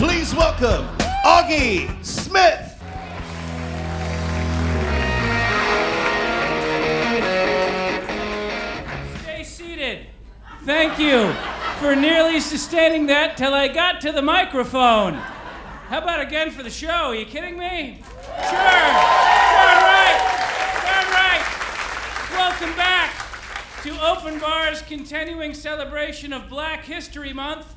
Please welcome Auggie Smith. Stay seated. Thank you for nearly sustaining that till I got to the microphone. How about again for the show? Are you kidding me? Sure. Darn right. Welcome back to Open Bar's continuing celebration of Black History Month.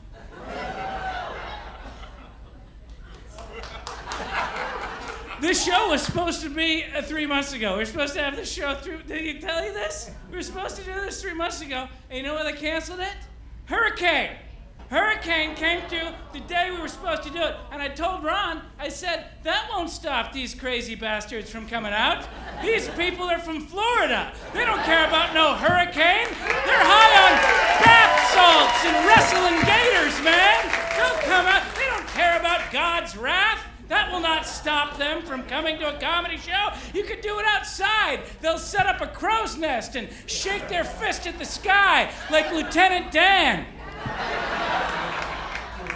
This show was supposed to be 3 months ago. We were supposed to have this show through. Did he tell you this? We were supposed to do this 3 months ago. And you know why they canceled it? Hurricane came through the day we were supposed to do it. And I told Ron, I said, that won't stop these crazy bastards from coming out. These people are from Florida. They don't care about no hurricane. They're high on bath salts and wrestling gators, man. They'll come out. They don't care about God's wrath. That will not stop them from coming to a comedy show. You could do it outside. They'll set up a crow's nest and shake their fist at the sky like Lieutenant Dan.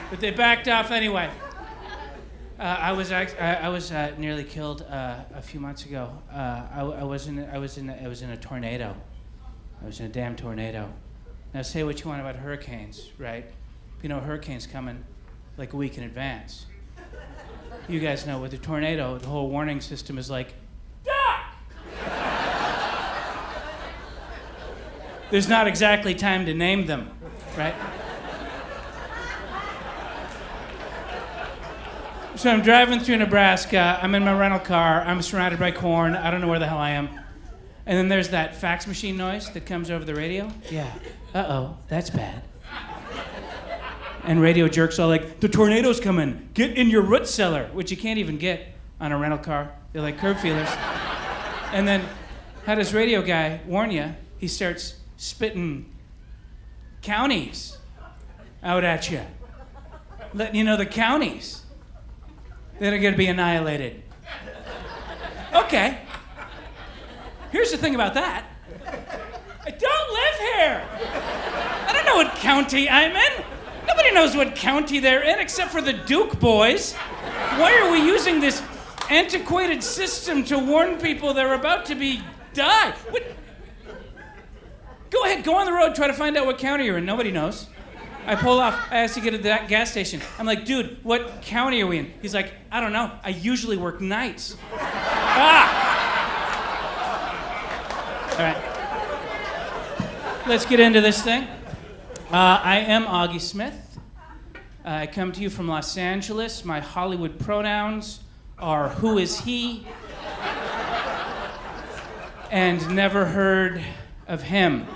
But they backed off anyway. I was nearly killed a few months ago. I was in a tornado. I was in a damn tornado. Now say what you want about hurricanes, right? You know, hurricanes coming like a week in advance. You guys know with a tornado, the whole warning system is like, ah! There's not exactly time to name them, right? So I'm driving through Nebraska. I'm in my rental car. I'm surrounded by corn. I don't know where the hell I am. And then there's that fax machine noise that comes over the radio. Yeah. Uh-oh, that's bad. And radio jerks all like, the tornado's coming. Get in your root cellar, which you can't even get on a rental car. They're like curb feelers. And then how does radio guy warn you? He starts spitting counties out at you. Letting you know the counties that are going to be annihilated. Okay. Here's the thing about that. I don't live here. I don't know what county I'm in. Nobody knows what county they're in except for the Duke boys. Why are we using this antiquated system to warn people they're about to die? What? Go ahead, go on the road, try to find out what county you're in. Nobody knows. I pull off, I ask to get to that gas station. I'm like, dude, what county are we in? He's like, I don't know. I usually work nights. All right. Let's get into this thing. I am Auggie Smith. I come to you from Los Angeles. My Hollywood pronouns are who is he and never heard of him.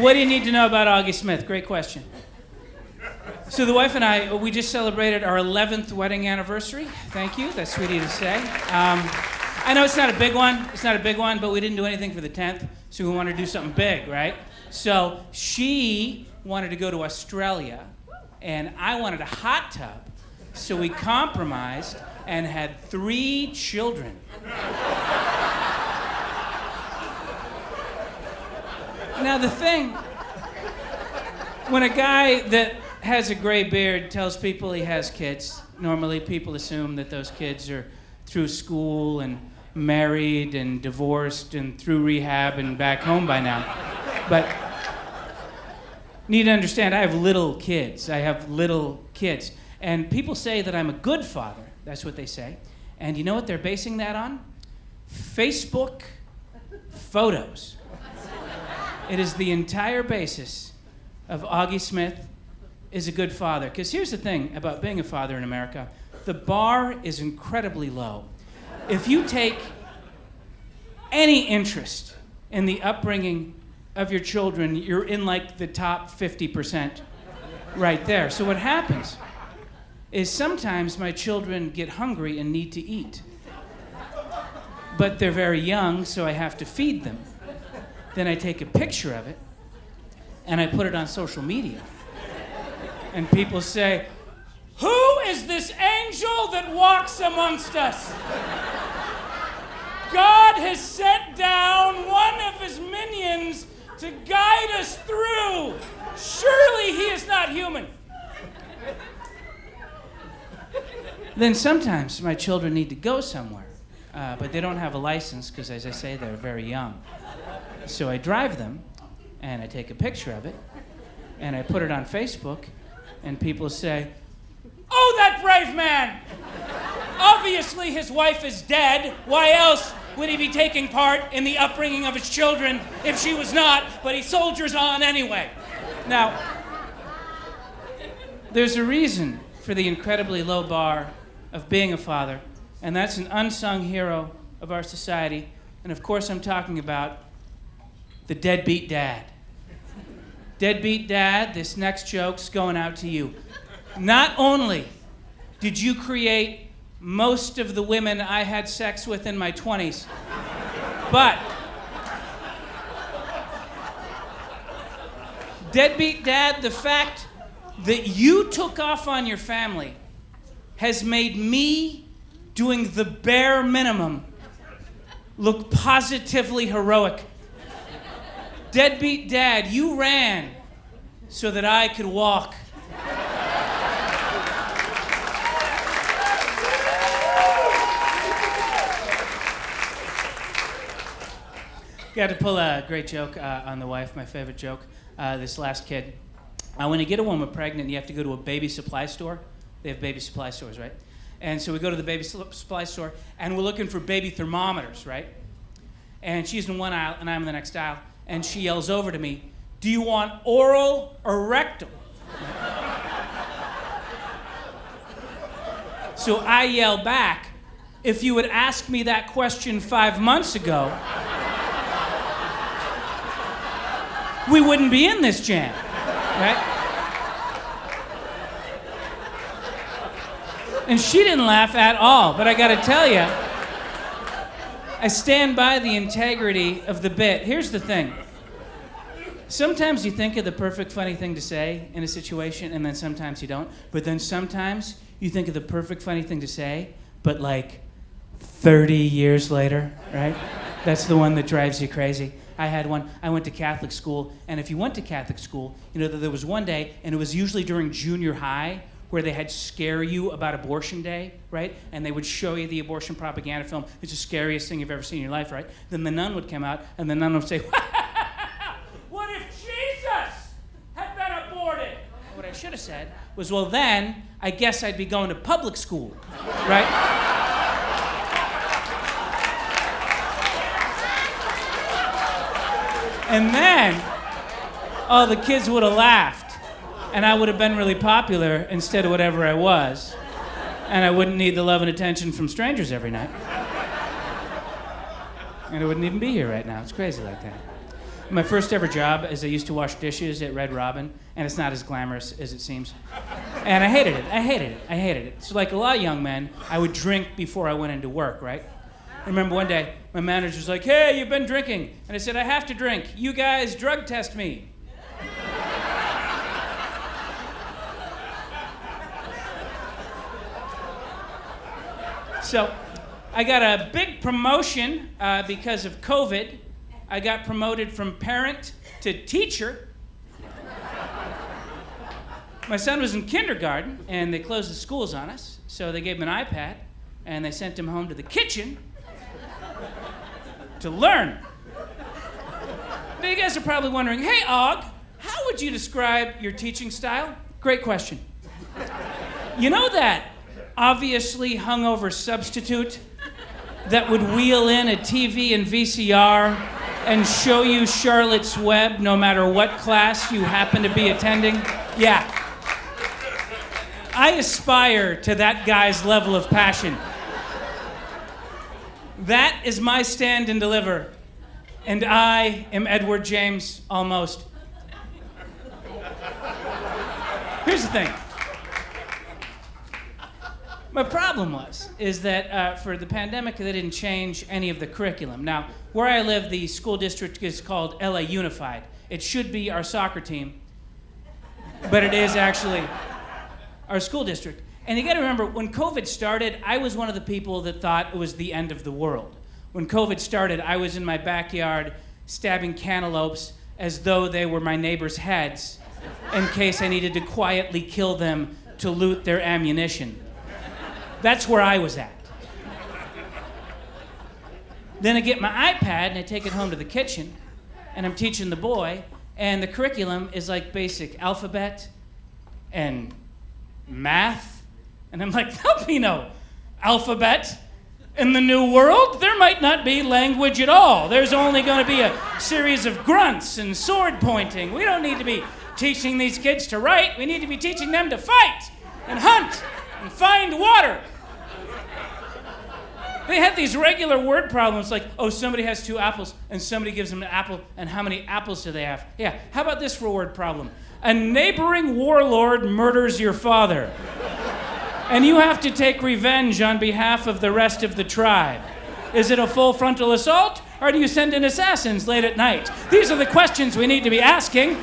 What do you need to know about Auggie Smith? Great question. So the wife and I, we just celebrated our 11th wedding anniversary. Thank you. That's sweet of you to say. I know it's not a big one. But we didn't do anything for the 10th, so we wanted to do something big, right? So she wanted to go to Australia, and I wanted a hot tub. So we compromised and had 3 children. Now the thing, when a guy that has a gray beard tells people he has kids, normally people assume that those kids are through school and married and divorced and through rehab and back home by now. But need to understand, I have little kids. And people say that I'm a good father. That's what they say. And you know what they're basing that on? Facebook photos. It is the entire basis of Auggie Smith is a good father. Because here's the thing about being a father in America. The bar is incredibly low. If you take any interest in the upbringing of your children, you're in like the top 50% right there. So what happens is sometimes my children get hungry and need to eat. But they're very young, so I have to feed them. Then I take a picture of it and I put it on social media. And people say, "Who is this angel that walks amongst us?" God has sent down one of his minions to guide us through. Surely he is not human. Then sometimes my children need to go somewhere, but they don't have a license because, as I say, they're very young. So I drive them, and I take a picture of it, and I put it on Facebook, and people say, "Oh, that brave man! Obviously his wife is dead. Why else would he be taking part in the upbringing of his children if she was not? But he soldiers on anyway." Now, there's a reason for the incredibly low bar of being a father, and that's an unsung hero of our society. And of course I'm talking about the deadbeat dad. Deadbeat dad, this next joke's going out to you. Not only did you create most of the women I had sex with in my 20s, but deadbeat dad, the fact that you took off on your family has made me doing the bare minimum look positively heroic. Deadbeat dad, you ran so that I could walk. Got to pull a great joke on the wife, my favorite joke. This last kid. When you get a woman pregnant, you have to go to a baby supply store. They have baby supply stores, right? And so we go to the baby supply store, and we're looking for baby thermometers, right? And she's in one aisle, and I'm in the next aisle. And she yells over to me, "Do you want oral or rectal?" So I yell back, "If you had asked me that question 5 months ago, we wouldn't be in this jam," right? And she didn't laugh at all, but I gotta tell you, I stand by the integrity of the bit. Here's the thing. Sometimes you think of the perfect funny thing to say in a situation, and then sometimes you don't. But then sometimes you think of the perfect funny thing to say, but like 30 years later, right? That's the one that drives you crazy. I had one. I went to Catholic school, and if you went to Catholic school, you know, there was one day, and it was usually during junior high, where they had scare you about abortion day, right? And they would show you the abortion propaganda film. It's the scariest thing you've ever seen in your life, right? Then the nun would come out, and the nun would say, "What if Jesus had been aborted?" What I should have said was, "Well, then, I guess I'd be going to public school," right? And then, all the kids would have laughed. And I would have been really popular instead of whatever I was. And I wouldn't need the love and attention from strangers every night. And I wouldn't even be here right now. It's crazy like that. My first ever job is I used to wash dishes at Red Robin, and it's not as glamorous as it seems. And I hated it. So like a lot of young men, I would drink before I went into work, right? I remember one day, my manager was like, "Hey, you've been drinking." And I said, "I have to drink. You guys drug test me." So I got a big promotion because of COVID. I got promoted from parent to teacher. My son was in kindergarten, and they closed the schools on us, so they gave him an iPad, and they sent him home to the kitchen to learn. Now you guys are probably wondering, "Hey, Aug, how would you describe your teaching style?" Great question. You know that obviously hungover substitute that would wheel in a TV and VCR and show you Charlotte's Web no matter what class you happen to be attending? Yeah. I aspire to that guy's level of passion. That is my stand and deliver. And I am Edward James, almost. Here's the thing. My problem is that for the pandemic, they didn't change any of the curriculum. Now, where I live, the school district is called LA Unified. It should be our soccer team, but it is actually our school district. And you gotta remember, when COVID started, I was one of the people that thought it was the end of the world. When COVID started, I was in my backyard stabbing cantaloupes as though they were my neighbors' heads in case I needed to quietly kill them to loot their ammunition. That's where I was at. Then I get my iPad and I take it home to the kitchen and I'm teaching the boy, and the curriculum is like basic alphabet and math. And I'm like, there'll be no alphabet in the new world. There might not be language at all. There's only going to be a series of grunts and sword pointing. We don't need to be teaching these kids to write. We need to be teaching them to fight and hunt and find water. They had these regular word problems like, oh, somebody has 2 apples and somebody gives them an apple, and how many apples do they have? Yeah, how about this for a word problem? A neighboring warlord murders your father, and you have to take revenge on behalf of the rest of the tribe. Is it a full frontal assault, or do you send in assassins late at night? These are the questions we need to be asking.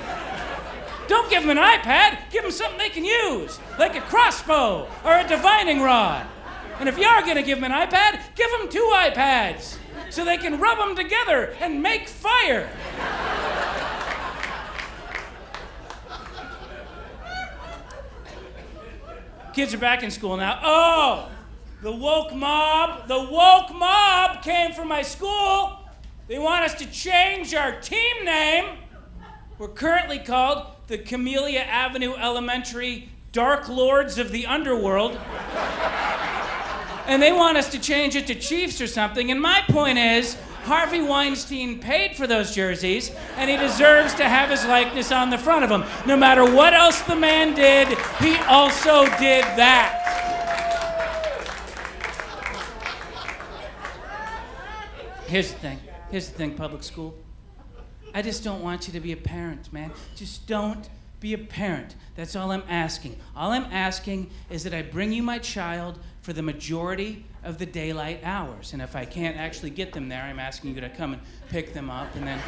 Don't give them an iPad, give them something they can use, like a crossbow or a divining rod. And if you are going to give them an iPad, give them 2 iPads so they can rub them together and make fire. Kids are back in school now. Oh, the woke mob came for my school. They want us to change our team name. We're currently called the Camellia Avenue Elementary Dark Lords of the Underworld. And they want us to change it to Chiefs or something. And my point is, Harvey Weinstein paid for those jerseys, and he deserves to have his likeness on the front of them. No matter what else the man did, he also did that. Here's the thing, public school. I just don't want you to be a parent, man. Just don't be a parent. That's all I'm asking. All I'm asking is that I bring you my child for the majority of the daylight hours. And if I can't actually get them there, I'm asking you to come and pick them up and then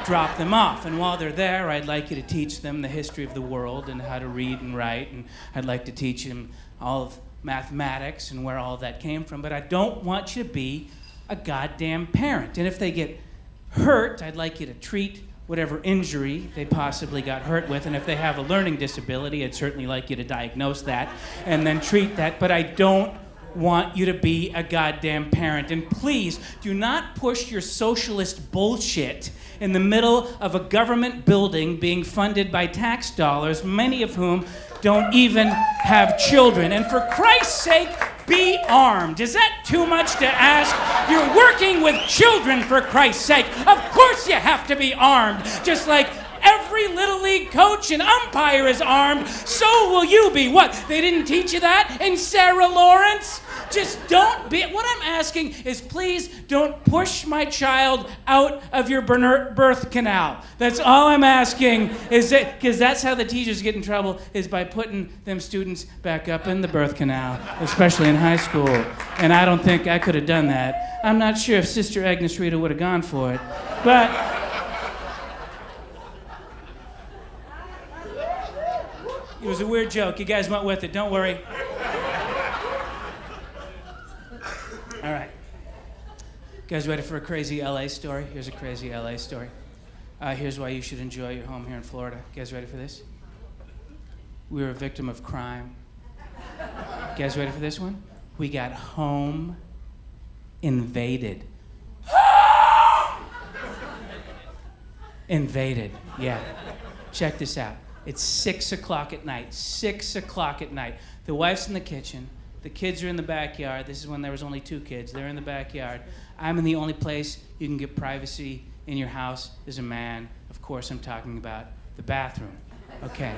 drop them off. And while they're there, I'd like you to teach them the history of the world and how to read and write. And I'd like to teach them all of mathematics and where all that came from. But I don't want you to be a goddamn parent. And if they get hurt, I'd like you to treat whatever injury they possibly got hurt with, and if they have a learning disability, I'd certainly like you to diagnose that and then treat that, but I don't want you to be a goddamn parent. And please, do not push your socialist bullshit in the middle of a government building being funded by tax dollars, many of whom don't even have children. And for Christ's sake, be armed. Is that too much to ask? You're working with children, for Christ's sake. Of course you have to be armed. Just like every Little League coach and umpire is armed, so will you be. What, they didn't teach you that in Sarah Lawrence? Just don't be. What I'm asking is, please don't push my child out of your birth canal. That's all I'm asking, is that, because that's how the teachers get in trouble, is by putting them students back up in the birth canal, especially in high school. And I don't think I could have done that. I'm not sure if Sister Agnes Rita would have gone for it, but it was a weird joke. You guys went with it. Don't worry. All right. You guys ready for a crazy LA story? Here's a crazy LA story. Here's why you should enjoy your home here in Florida. You guys ready for this? We were a victim of crime. You guys ready for this one? We got home invaded. Invaded, yeah. Check this out. It's 6 o'clock at night. 6 o'clock at night. The wife's in the kitchen. The kids are in the backyard. This is when there was only 2 kids. They're in the backyard. I'm in the only place you can get privacy in your house as a man. Of course, I'm talking about the bathroom. Okay.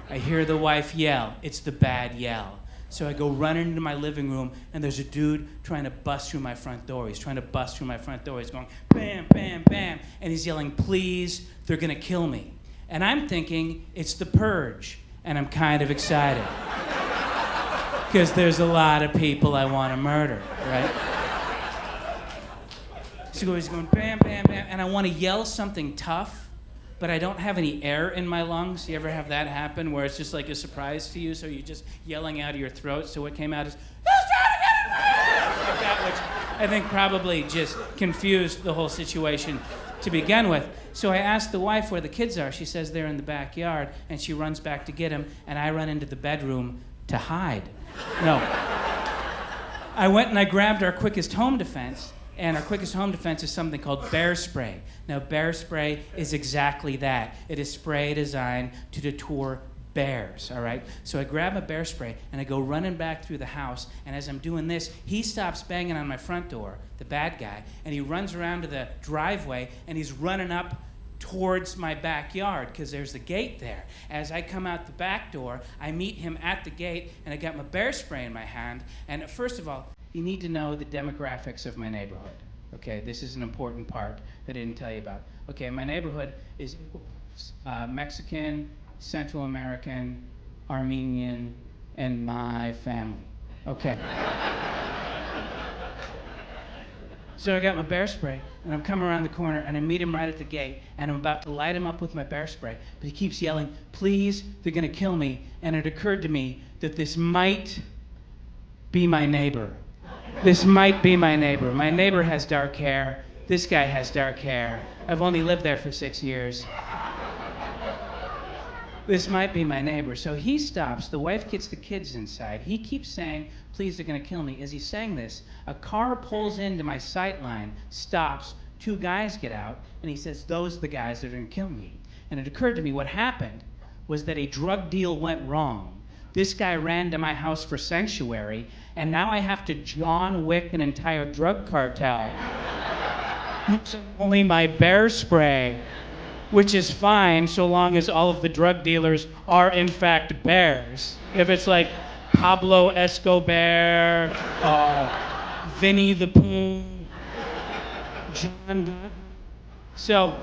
I hear the wife yell. It's the bad yell. So I go running into my living room, and there's a dude trying to bust through my front door. He's trying to bust through my front door. He's going bam, bam, bam. And he's yelling, please, they're going to kill me. And I'm thinking it's the purge. And I'm kind of excited. Because there's a lot of people I want to murder, right? So he's going bam, bam, bam, and I want to yell something tough, but I don't have any air in my lungs. You ever have that happen where it's just like a surprise to you, so you're just yelling out of your throat, so what came out is, like that, I think probably just confused the whole situation to begin with. So I asked the wife where the kids are. She says they're in the backyard, and she runs back to get them, and I run into the bedroom to hide. No. I went and I grabbed our quickest home defense, and our quickest home defense is something called bear spray. Now, bear spray is exactly that. It is spray designed to deter bears, all right? So I grab a bear spray, and I go running back through the house, and as I'm doing this, he stops banging on my front door, the bad guy, and he runs around to the driveway, and he's running up towards my backyard, because there's a gate there. As I come out the back door, I meet him at the gate, and I got my bear spray in my hand, and first of all, you need to know the demographics of my neighborhood, okay? This is an important part that I didn't tell you about. Okay, my neighborhood is Mexican, Central American, Armenian, and my family. Okay. So I got my bear spray, and I'm coming around the corner, and I meet him right at the gate, and I'm about to light him up with my bear spray, but he keeps yelling, "Please, they're gonna kill me." And it occurred to me that this might be my neighbor. This might be my neighbor. My neighbor has dark hair. This guy has dark hair. I've only lived there for 6 years. This might be my neighbor. So he stops. The wife gets the kids inside. He keeps saying, "Please, they're going to kill me." As he's saying this, a car pulls into my sight line, stops. 2 guys get out, and he says, "Those are the guys that are going to kill me." And it occurred to me what happened was that a drug deal went wrong. This guy ran to my house for sanctuary, and now I have to John Wick an entire drug cartel. Only my bear spray, which is fine so long as all of the drug dealers are in fact bears. If it's like Pablo Escobar, Vinny the Pooh, John. So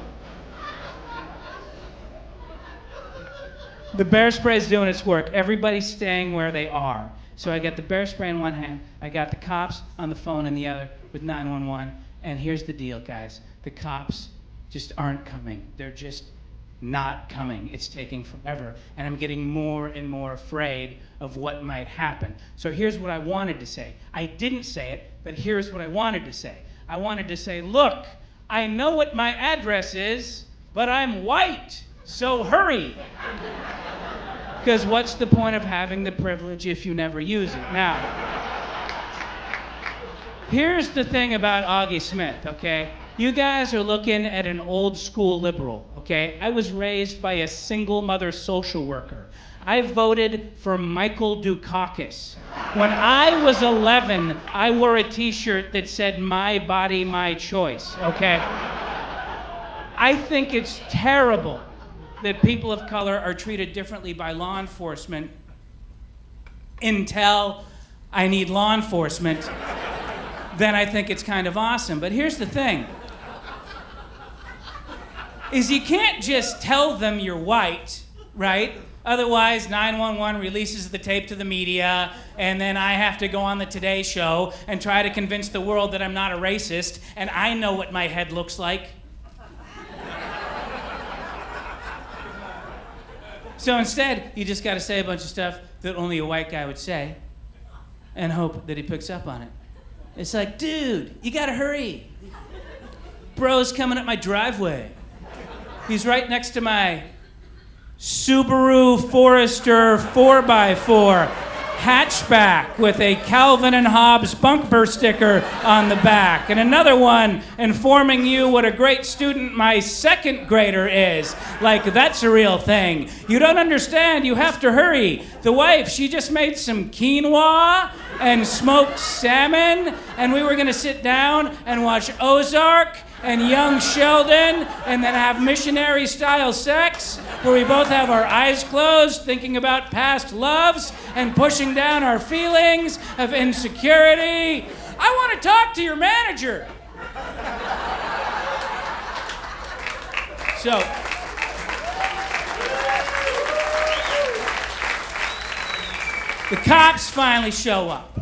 the bear spray is doing its work. Everybody's staying where they are. So I got the bear spray in one hand, I got the cops on the phone in the other with 911, and here's the deal, guys. The cops just aren't coming. They're just not coming. It's taking forever, and I'm getting more and more afraid of what might happen. So here's what I wanted to say. I didn't say it, but here's what I wanted to say. I wanted to say, look, I know what my address is, but I'm white, so hurry. Because what's the point of having the privilege if you never use it? Now, here's the thing about Auggie Smith, okay? You guys are looking at an old school liberal, okay? I was raised by a single mother social worker. I voted for Michael Dukakis. When I was 11, I wore a t-shirt that said, "My body, my choice," okay? I think it's terrible that people of color are treated differently by law enforcement until I need law enforcement. Then I think it's kind of awesome. But here's the thing, is you can't just tell them you're white, right? Otherwise, 911 releases the tape to the media, and then I have to go on the Today Show and try to convince the world that I'm not a racist, and I know what my head looks like. So instead, you just got to say a bunch of stuff that only a white guy would say and hope that he picks up on it. It's like, dude, you got to hurry. Bro's coming up my driveway. He's right next to my Subaru Forester 4x4 hatchback with a Calvin and Hobbes bumper sticker on the back, and another one informing you what a great student my second grader is. Like, that's a real thing. You don't understand, you have to hurry. The wife, she just made some quinoa and smoked salmon, and we were gonna sit down and watch Ozark and Young Sheldon, and then have missionary-style sex, where we both have our eyes closed, thinking about past loves, and pushing down our feelings of insecurity. I want to talk to your manager. So, the cops finally show up,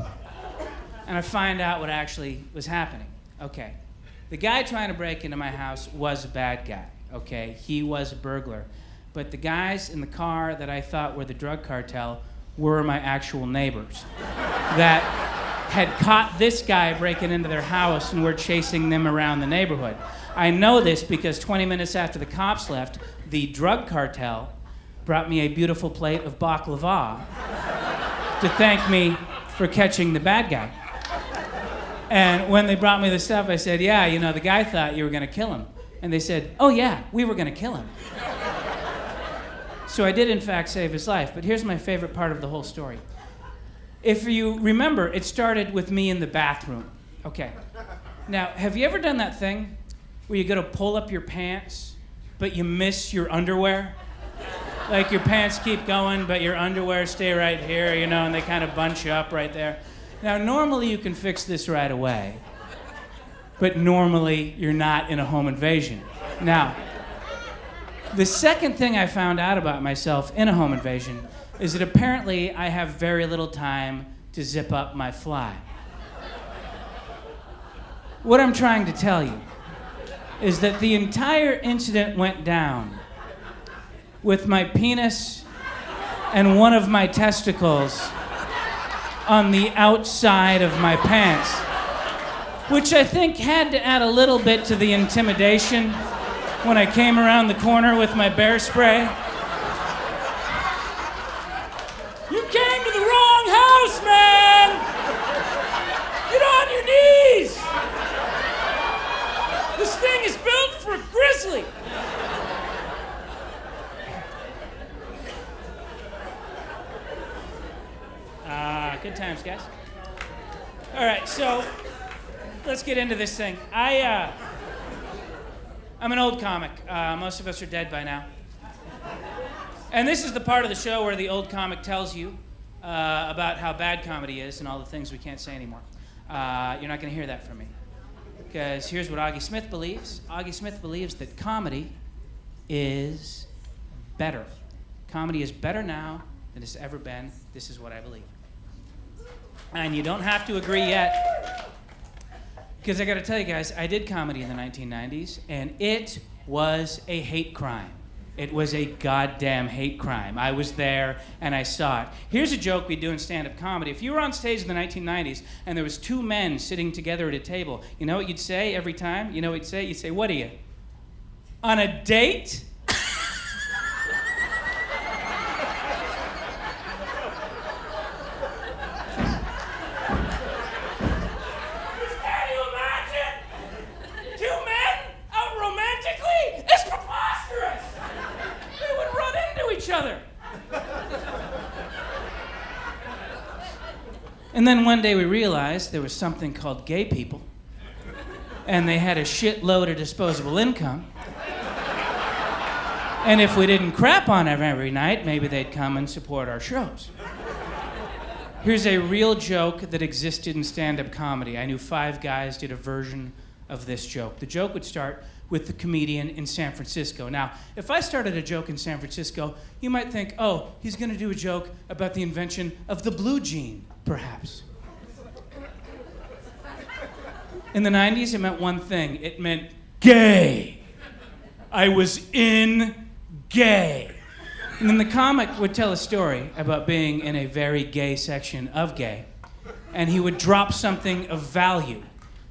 and I find out what actually was happening. Okay. The guy trying to break into my house was a bad guy, okay? He was a burglar. But the guys in the car that I thought were the drug cartel were my actual neighbors that had caught this guy breaking into their house and were chasing them around the neighborhood. I know this because 20 minutes after the cops left, the drug cartel brought me a beautiful plate of baklava to thank me for catching the bad guy. And when they brought me the stuff, I said, yeah, you know, the guy thought you were going to kill him. And they said, oh yeah, we were going to kill him. So I did, in fact, save his life. But here's my favorite part of the whole story. If you remember, it started with me in the bathroom. Okay. Now, have you ever done that thing where you go to pull up your pants, but you miss your underwear? Like your pants keep going, but your underwear stay right here, you know, and they kind of bunch you up right there. Now, normally you can fix this right away, but normally you're not in a home invasion. Now, the second thing I found out about myself in a home invasion is that apparently I have very little time to zip up my fly. What I'm trying to tell you is that the entire incident went down with my penis and one of my testicles on the outside of my pants, which I think had to add a little bit to the intimidation when I came around the corner with my bear spray. You came to the wrong house, man! Get on your knees! This thing is built for a grizzly! Good times, guys. All right, so let's get into this thing. I'm an old comic. Most of us are dead by now. And this is the part of the show where the old comic tells you about how bad comedy is and all the things we can't say anymore. You're not going to hear that from me. Because here's what Auggie Smith believes. Auggie Smith believes that comedy is better. Comedy is better now than it's ever been. This is what I believe. And you don't have to agree yet. Because I got to tell you guys, I did comedy in the 1990s, and it was a hate crime. It was a goddamn hate crime. I was there, and I saw it. Here's a joke we do in stand-up comedy. If you were on stage in the 1990s, and there was two men sitting together at a table, you know what you'd say every time? You know what you'd say? You'd say, what are you? On a date? And then one day we realized there was something called gay people, and they had a shitload of disposable income. And if we didn't crap on them every night, maybe they'd come and support our shows. Here's a real joke that existed in stand-up comedy. I knew 5 guys did a version of this joke. The joke would start with the comedian in San Francisco. Now, if I started a joke in San Francisco, you might think, oh, he's gonna do a joke about the invention of the blue jean, perhaps. In the 90s, it meant one thing. It meant gay. I was in gay. And then the comic would tell a story about being in a very gay section of gay, and he would drop something of value,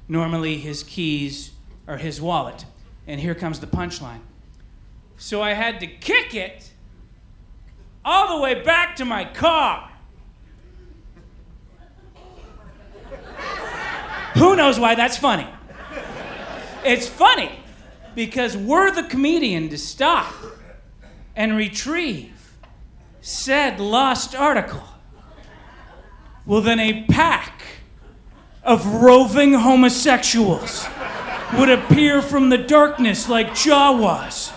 normally his keys or his wallet. And here comes the punchline. So I had to kick it all the way back to my car. Who knows why that's funny? It's funny because we're the comedian to stop and retrieve said lost article. Well, then a pack of roving homosexuals would appear from the darkness like Jawas,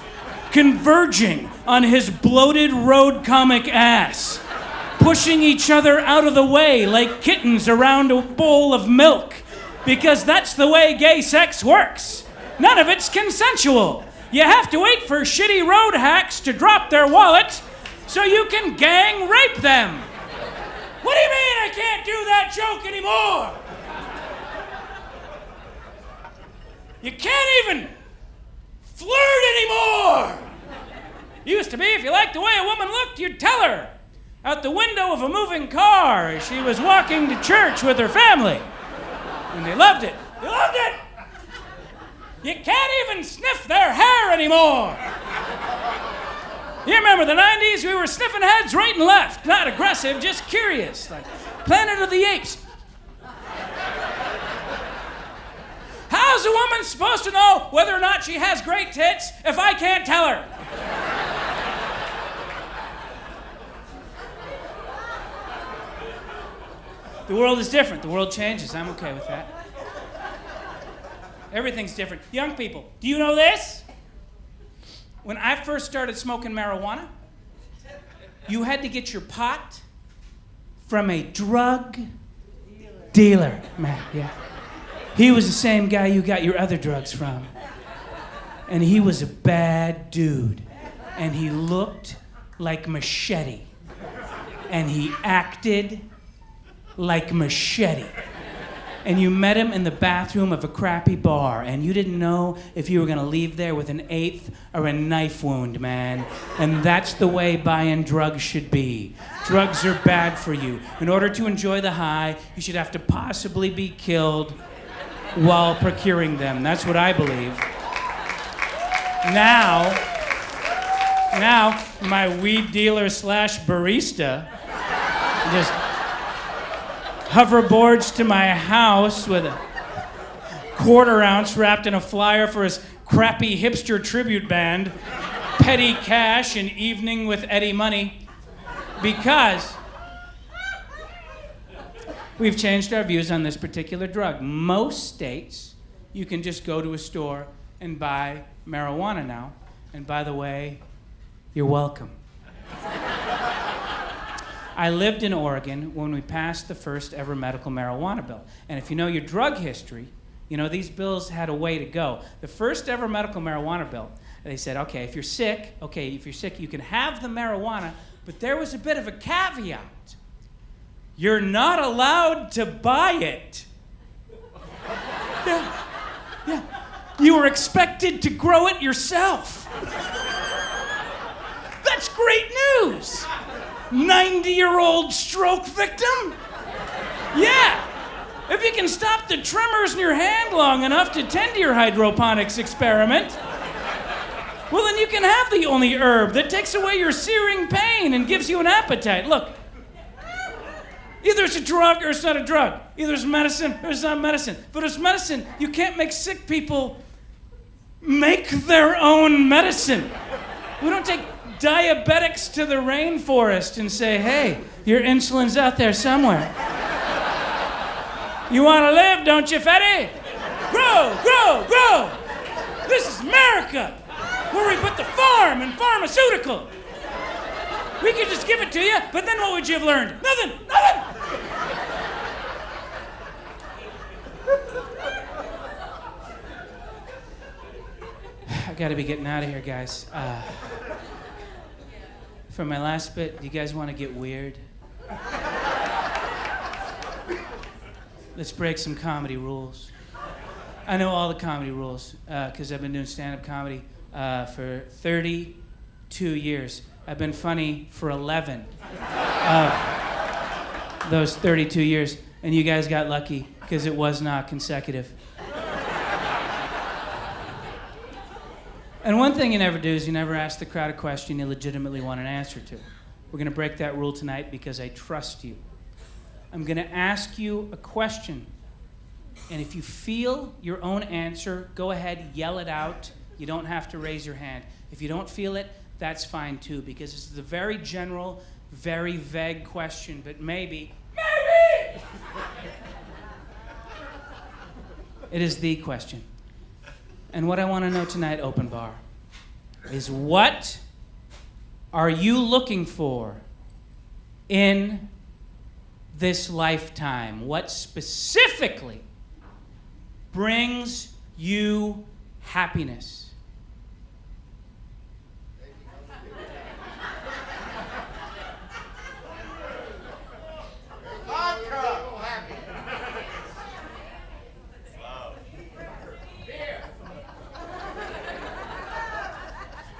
converging on his bloated road comic ass, pushing each other out of the way like kittens around a bowl of milk, because that's the way gay sex works. None of it's consensual. You have to wait for shitty road hacks to drop their wallet so you can gang rape them. What do you mean I can't do that joke anymore? You can't even flirt anymore. Used to be, if you liked the way a woman looked, you'd tell her. out the window of a moving car as she was walking to church with her family. And they loved it. They loved it! You can't even sniff their hair anymore! You remember the 90s? We were sniffing heads right and left. Not aggressive, just curious. Like Planet of the Apes. How's a woman supposed to know whether or not she has great tits if I can't tell her? The world is different. The world changes. I'm okay with that. Everything's different. Young people, do you know this? When I first started smoking marijuana, you had to get your pot from a drug dealer. Man, yeah. He was the same guy you got your other drugs from. And he was a bad dude. And he looked like Machete. And he acted like Machete. And you met him in the bathroom of a crappy bar, and you didn't know if you were gonna leave there with an eighth or a knife wound, man. And that's the way buying drugs should be. Drugs are bad for you. In order to enjoy the high, you should have to possibly be killed while procuring them. That's what I believe. Now, my weed dealer / barista just hoverboards to my house with a quarter-ounce wrapped in a flyer for his crappy hipster tribute band, Petty Cash and Evening with Eddie Money, because we've changed our views on this particular drug. Most states, you can just go to a store and buy marijuana now. And by the way, you're welcome. I lived in Oregon when we passed the first ever medical marijuana bill. And if you know your drug history, you know these bills had a way to go. The first ever medical marijuana bill, they said, okay, if you're sick, you can have the marijuana, but there was a bit of a caveat. You're not allowed to buy it. Yeah. You were expected to grow it yourself. That's great news. 90-year-old stroke victim? Yeah. If you can stop the tremors in your hand long enough to tend to your hydroponics experiment, well, then you can have the only herb that takes away your searing pain and gives you an appetite. Look, either it's a drug or it's not a drug. Either it's medicine or it's not medicine. If it's medicine, you can't make sick people make their own medicine. We don't take diabetics to the rainforest and say, hey, your insulin's out there somewhere. You want to live, don't you, fatty? Grow, grow, grow. This is America, where we put the farm and pharmaceutical. We could just give it to you, but then what would you have learned? Nothing. I gotta be getting out of here, guys. For my last bit, do you guys want to get weird? Let's break some comedy rules. I know all the comedy rules because I've been doing stand-up comedy for 32 years. I've been funny for 11 of those 32 years, and you guys got lucky because it was not consecutive. And one thing you never do is you never ask the crowd a question you legitimately want an answer to. We're going to break that rule tonight because I trust you. I'm going to ask you a question. And if you feel your own answer, go ahead, yell it out. You don't have to raise your hand. If you don't feel it, that's fine too, because this is a very general, very vague question, but maybe, it is the question. And what I want to know tonight, open bar, is what are you looking for in this lifetime? What specifically brings you happiness?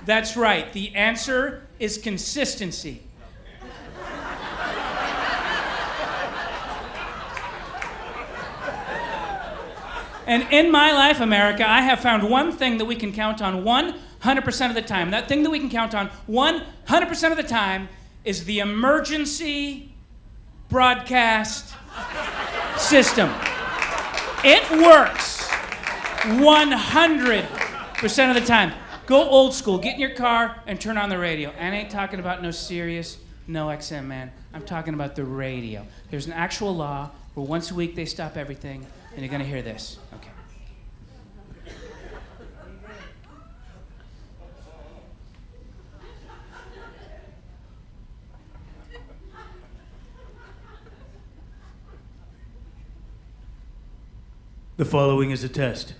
That's right. The answer is consistency. And in my life, America, I have found one thing that we can count on 100% of the time. That thing that we can count on 100% of the time is the emergency broadcast system. It works 100% of the time. Go old school. Get in your car and turn on the radio. And I ain't talking about no Sirius, no XM, man. I'm talking about the radio. There's an actual law where once a week they stop everything, and you're going to hear this. Okay. The following is a test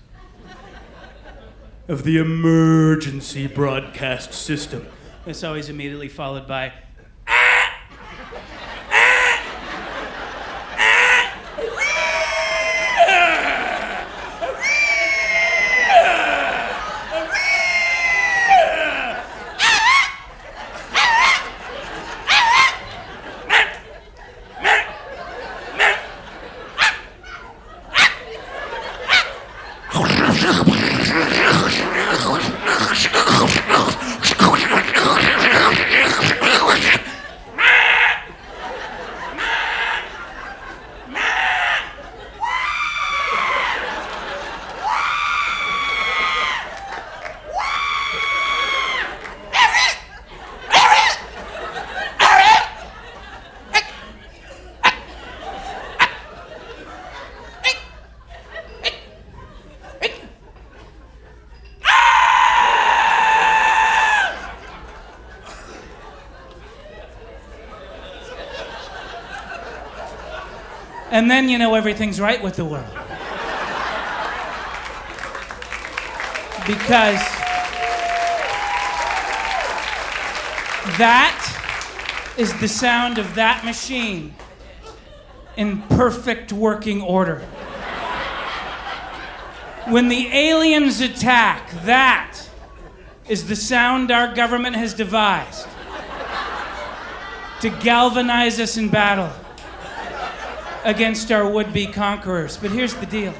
of the emergency broadcast system. It's always immediately followed by, and then you know everything's right with the world. Because that is the sound of that machine in perfect working order. When the aliens attack, that is the sound our government has devised to galvanize us in battle against our would-be conquerors. But here's the deal.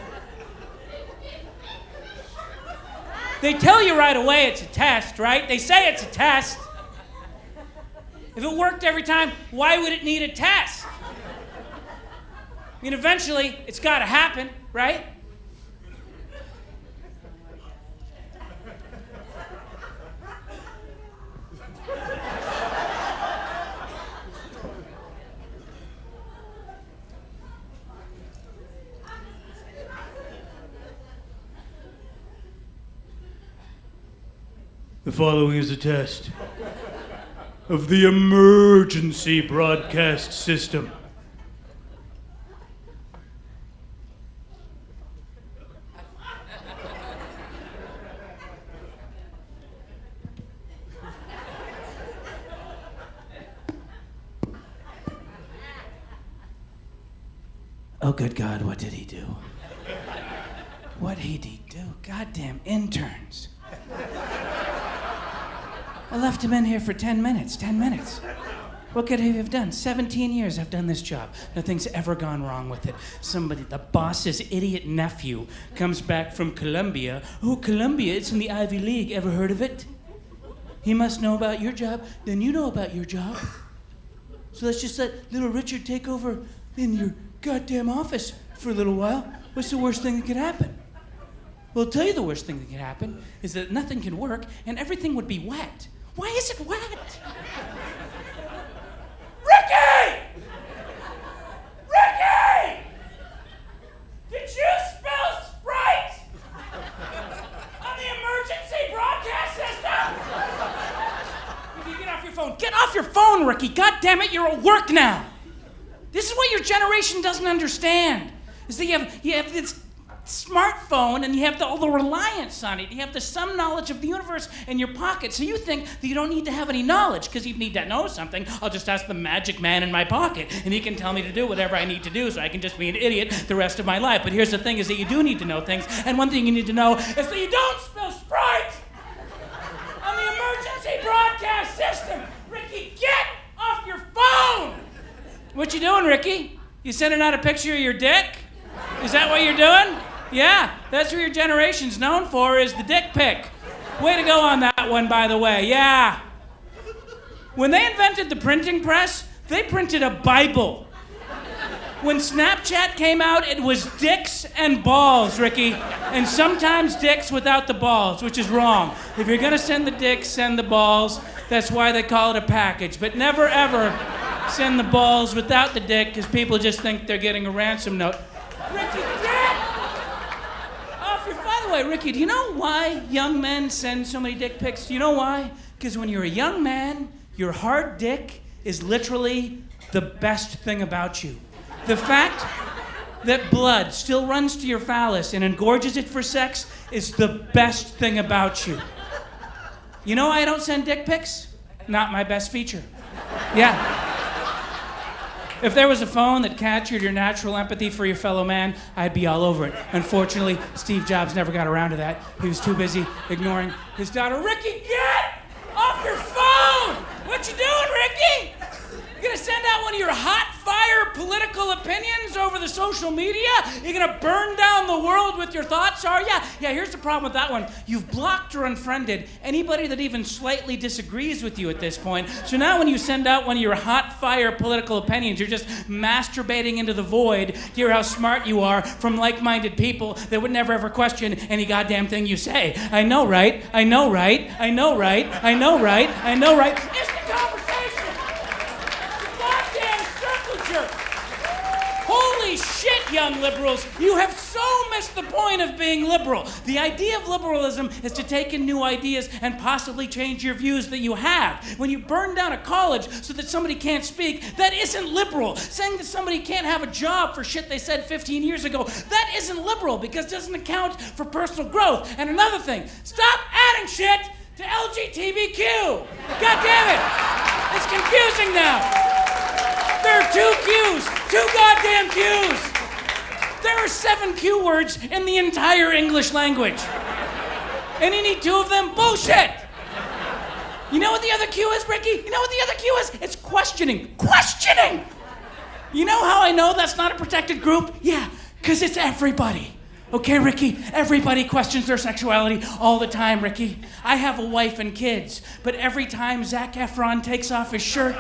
They tell you right away it's a test, right? They say it's a test. If it worked every time, why would it need a test? I mean, eventually, it's got to happen, right? The following is a test of the emergency broadcast system. Oh, good God, what did he do? What did he do? Goddamn interns. I left him in here for 10 minutes. 10 minutes. What could he have done? 17 years I've done this job. Nothing's ever gone wrong with it. The boss's idiot nephew comes back from Columbia. Oh, Columbia, it's in the Ivy League. Ever heard of it? He must know about your job. Then you know about your job. So let's just let little Richard take over in your goddamn office for a little while. What's the worst thing that could happen? Well, I'll tell you the worst thing that could happen is that nothing can work and everything would be wet. Why is it wet? Ricky! Ricky! Did you spill Sprite on the emergency broadcast system? Ricky, get off your phone. Get off your phone, Ricky. God damn it, you're at work now. This is what your generation doesn't understand. Is that you have this smartphone and you have all the reliance on it. You have some knowledge of the universe in your pocket. So you think that you don't need to have any knowledge because you need to know something. I'll just ask the magic man in my pocket and he can tell me to do whatever I need to do so I can just be an idiot the rest of my life. But here's the thing is that you do need to know things. And one thing you need to know is that you don't spill Sprite on the emergency broadcast system. Ricky, get off your phone! What you doing, Ricky? You sending out a picture of your dick? Is that what you're doing? Yeah, that's what your generation's known for, is the dick pic. Way to go on that one, by the way. Yeah. When they invented the printing press, they printed a Bible. When Snapchat came out, it was dicks and balls, Ricky. And sometimes dicks without the balls, which is wrong. If you're gonna send the dicks, send the balls. That's why they call it a package. But never, ever send the balls without the dick, because people just think they're getting a ransom note. Ricky, get off your... By the way, Ricky, do you know why young men send so many dick pics? Do you know why? Because when you're a young man, your hard dick is literally the best thing about you. The fact that blood still runs to your phallus and engorges it for sex is the best thing about you. You know why I don't send dick pics? Not my best feature. Yeah. If there was a phone that captured your natural empathy for your fellow man, I'd be all over it. Unfortunately, Steve Jobs never got around to that. He was too busy ignoring his daughter. Ricky, get off your phone! What you doing, Ricky? You gonna send out one of your hot fire political opinions over the social media? You gonna burn down the world with your thoughts, are ya? Yeah, here's the problem with that one. You've blocked or unfriended anybody that even slightly disagrees with you at this point. So now when you send out one of your hot fire political opinions, you're just masturbating into the void to hear how smart you are from like-minded people that would never ever question any goddamn thing you say. I know, right? I know, right? I know, right? I know, right? I know, right? It's the conversation! Holy shit, young liberals, you have so missed the point of being liberal. The idea of liberalism is to take in new ideas and possibly change your views that you have. When you burn down a college so that somebody can't speak, that isn't liberal. Saying that somebody can't have a job for shit they said 15 years ago, that isn't liberal because it doesn't account for personal growth. And another thing, stop adding shit to LGBTQ. God damn it. It's confusing now. There are 2 Qs, 2 goddamn Qs. There are 7 Q words in the entire English language. And you need 2 of them? Bullshit! You know what the other Q is, Ricky? You know what the other Q is? It's questioning. Questioning! You know how I know that's not a protected group? Yeah, because it's everybody. Okay, Ricky? Everybody questions their sexuality all the time, Ricky. I have a wife and kids, but every time Zac Efron takes off his shirt,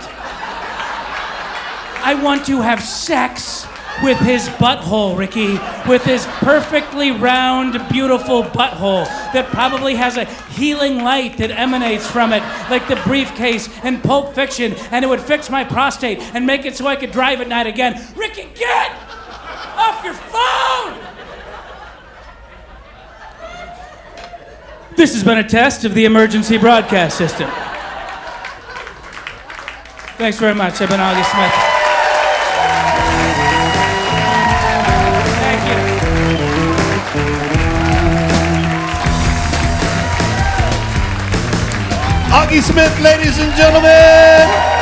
I want to have sex with his butthole, Ricky. With his perfectly round, beautiful butthole that probably has a healing light that emanates from it, like the briefcase in Pulp Fiction, and it would fix my prostate and make it so I could drive at night again. Ricky, get off your phone! This has been a test of the emergency broadcast system. Thanks very much. I've been Auggie Smith. Auggie Smith, ladies and gentlemen.